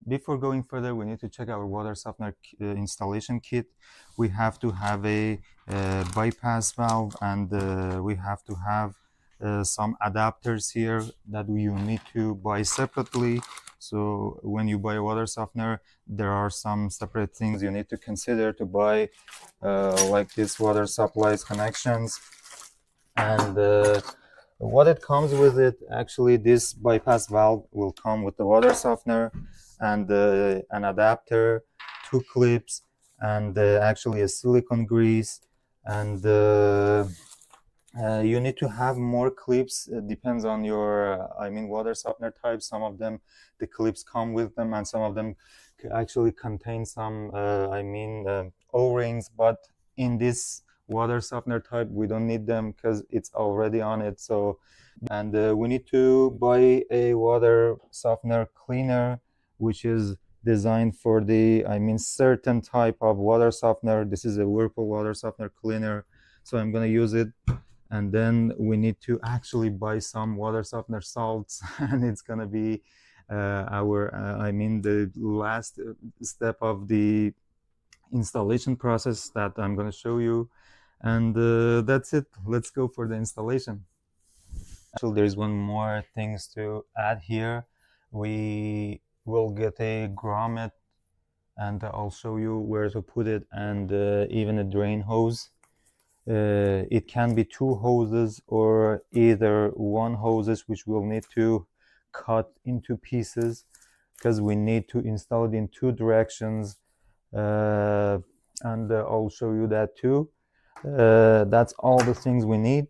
before going further, we need to check our water softener installation kit. We have to have a bypass valve, and we have to have some adapters here that you need to buy separately. So when you buy a water softener, there are some separate things you need to consider to buy, like this water supplies connections, and what it comes with it. Actually, this bypass valve will come with the water softener and an adapter, 2 clips, and actually a silicone grease, and you need to have more clips. It depends on your water softener type. Some of them, the clips come with them, and some of them actually contain some O-rings, but in this water softener type we don't need them because it's already on it. So, and we need to buy a water softener cleaner which is designed for the certain type of water softener. This is a Whirlpool water softener cleaner, so I'm going to use it. And then we need to actually buy some water softener salts and it's going to be the last step of the installation process that I'm going to show you. And that's it. Let's go for the installation. Actually, there's one more things to add here. We will get a grommet, and I'll show you where to put it, and even a drain hose. It can be 2 hoses or either 1 hoses, which we'll need to cut into pieces because we need to install it in 2 directions, and I'll show you that too. That's all the things we need.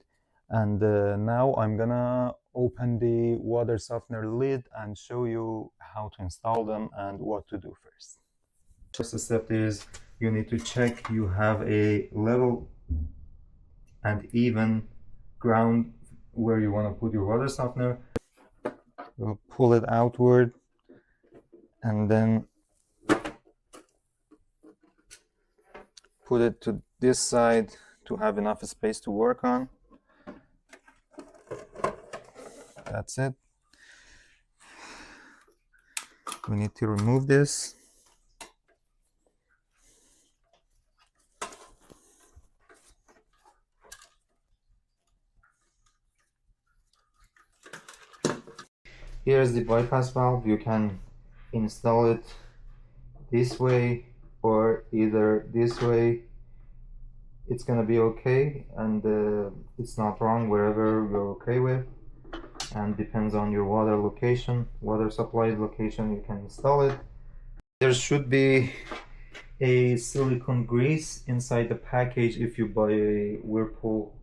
And now I'm gonna open the water softener lid and show you how to install them and what to do first. First step is you need to check you have a level and even ground where you want to put your water softener. We'll pull it outward and then put it to this side to have enough space to work on. That's it. We need to remove this. Here's the bypass valve. You can install it this way or either this way. It's gonna be okay, and it's not wrong wherever you're okay with, and depends on your water location, water supply location, you can install it. There should be a silicone grease inside the package if you buy a Whirlpool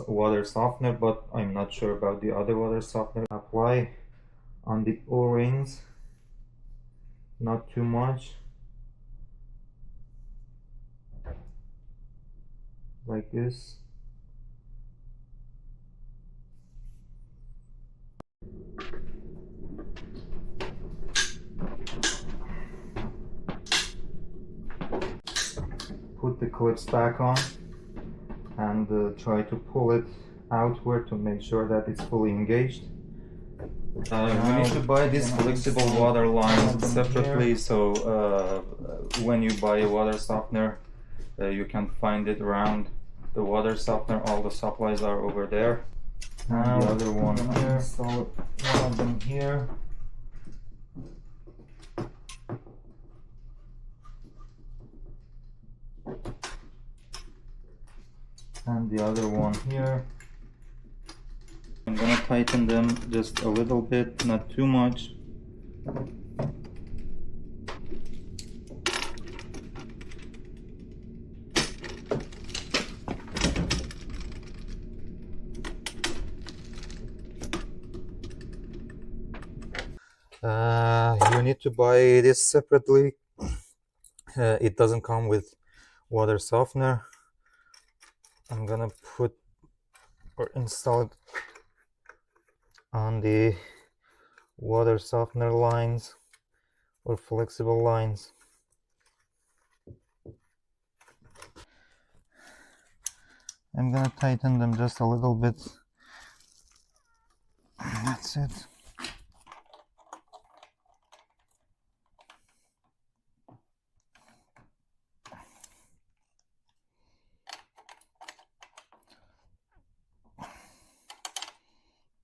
water softener, but I'm not sure about the other water softener. Apply on the O-rings, not too much, like this. Put the clips back on and try to pull it outward to make sure that it's fully engaged. We need to buy these flexible water lines separately, so when you buy a water softener, you can find it around the water softener. All the supplies are over there. Now the other one here, install one of them here. And the other one here. I'm gonna tighten them just a little bit, not too much. You need to buy this separately. It doesn't come with water softener. I'm gonna put or install it on the water softener lines or flexible lines. I'm gonna tighten them just a little bit. That's it.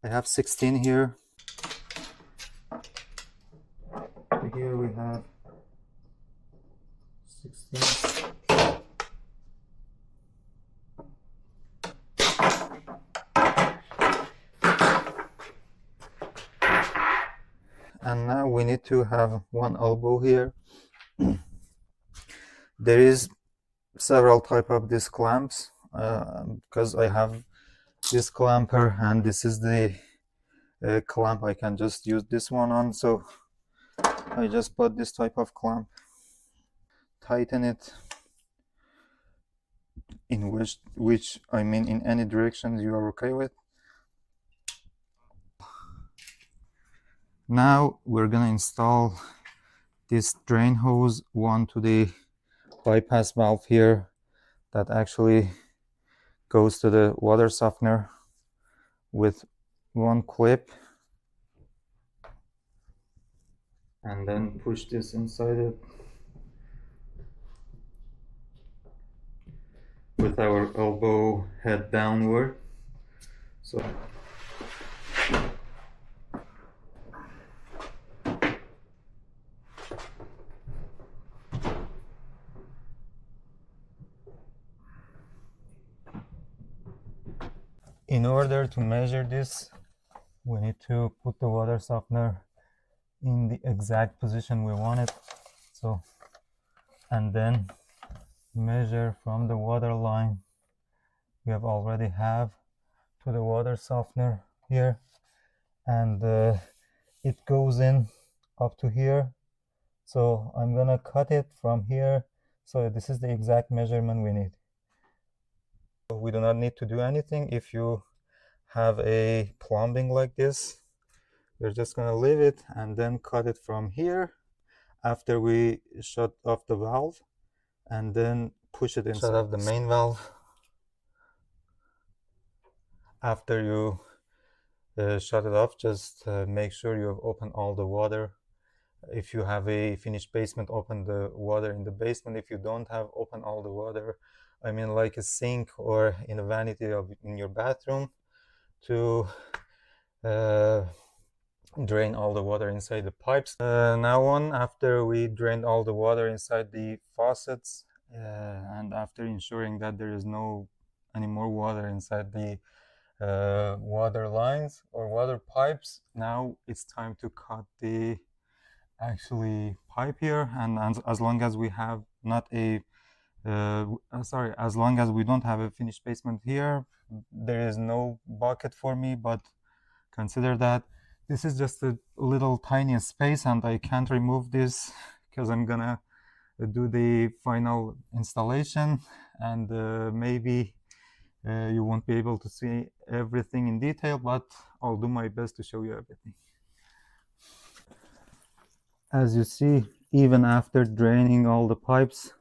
I have 16 here. Here we have 16. And now we need to have one elbow here. There is several type of these clamps because I have this clamper and this is the clamp I can just use this one on, so I just put this type of clamp, tighten it in which I mean in any directions you are okay with. Now we're gonna install this drain hose one to the bypass valve here that actually goes to the water softener with one clip, and then push this inside it with our elbow head downward. So in order to measure this, we need to put the water softener in the exact position we want it. So, and then measure from the water line we have already have to the water softener here, and it goes in up to here. So I'm gonna cut it from here. So this is the exact measurement we need. We do not need to do anything. If you have a plumbing like this, we're just gonna leave it and then cut it from here after we shut off the valve, and then push it inside. Shut off the main valve. After you shut it off, just make sure you have opened all the water. If you have a finished basement, open the water in the basement. If you don't have, open all the water, I mean like a sink or in a vanity in your bathroom, to drain all the water inside the pipes. Now on, after we drained all the water inside the faucets, and after ensuring that there is no any more water inside the water lines or water pipes, now it's time to cut the actually pipe here. And as long as we have not a as long as we don't have a finished basement here, there is no bucket for me, but consider that this is just a little tiny space and I can't remove this because I'm gonna do the final installation, and maybe you won't be able to see everything in detail, but I'll do my best to show you everything. As you see, even after draining all the pipes,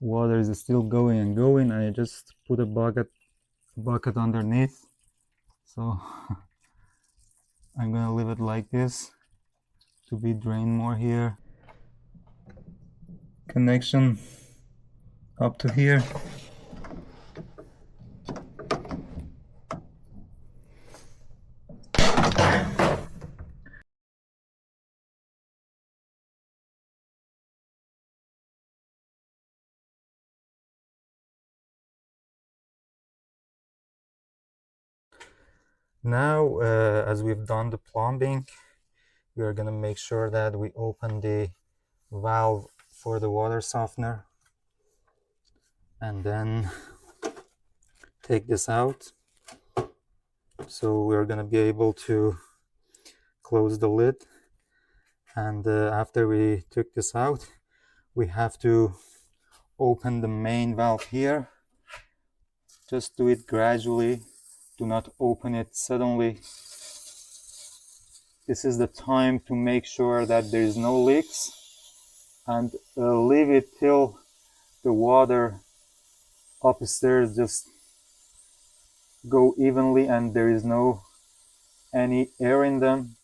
water is still going and going, and I just put a bucket underneath. So I'm gonna leave it like this to be drained more here. Connection up to here. Now, as we've done the plumbing, we are gonna make sure that we open the valve for the water softener, and then take this out. So we're gonna be able to close the lid, and after we took this out, we have to open the main valve here. Just do it gradually, do not open it suddenly. This is the time to make sure that there is no leaks, and leave it till the water upstairs just go evenly and there is no any air in them,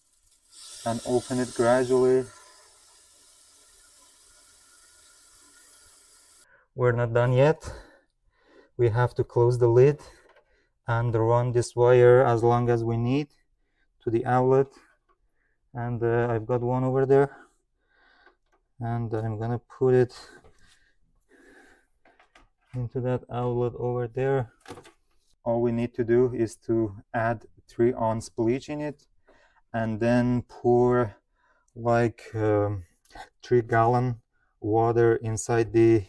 and open it gradually. We're not done yet. We have to close the lid and run this wire as long as we need to the outlet. And I've got one over there, and I'm gonna put it into that outlet over there. All we need to do is to add 3 ounce bleach in it, and then pour like 3-gallon water inside the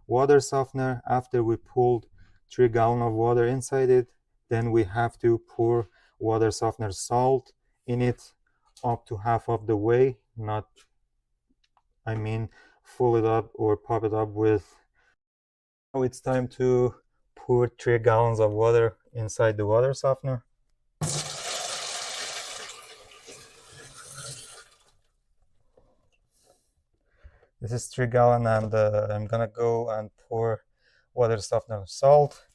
water softener. After we pulled 3 gallon of water inside it, then we have to pour water softener salt in it up to half of the way, not, I mean, fill it up or pop it up with. Now it's time to pour 3 gallons of water inside the water softener. This is 3 gallon, and I'm gonna go and pour water softener salt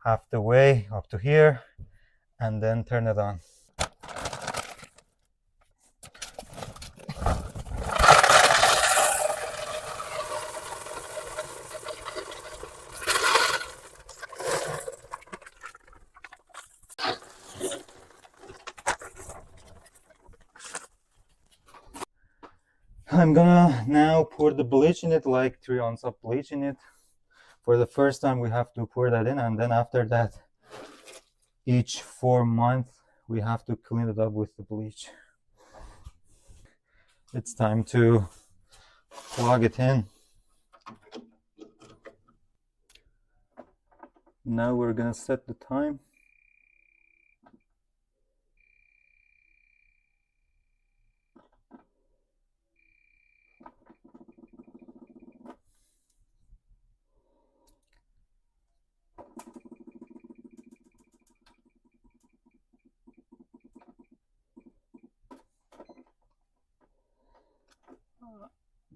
half the way up to here, and then turn it on. I'm gonna now pour the bleach in it, like 3 ounces of bleach in it. For the first time we have to pour that in, and then after that, each 4 months we have to clean it up with the bleach. It's time to plug it in. Now we're gonna set the time.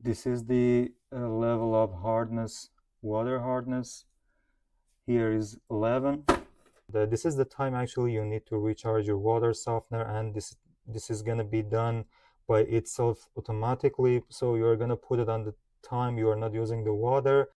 This is the level of hardness, water hardness. Here is 11. This is the time actually you need to recharge your water softener, and this is gonna be done by itself automatically. So you're gonna put it on the time you are not using the water.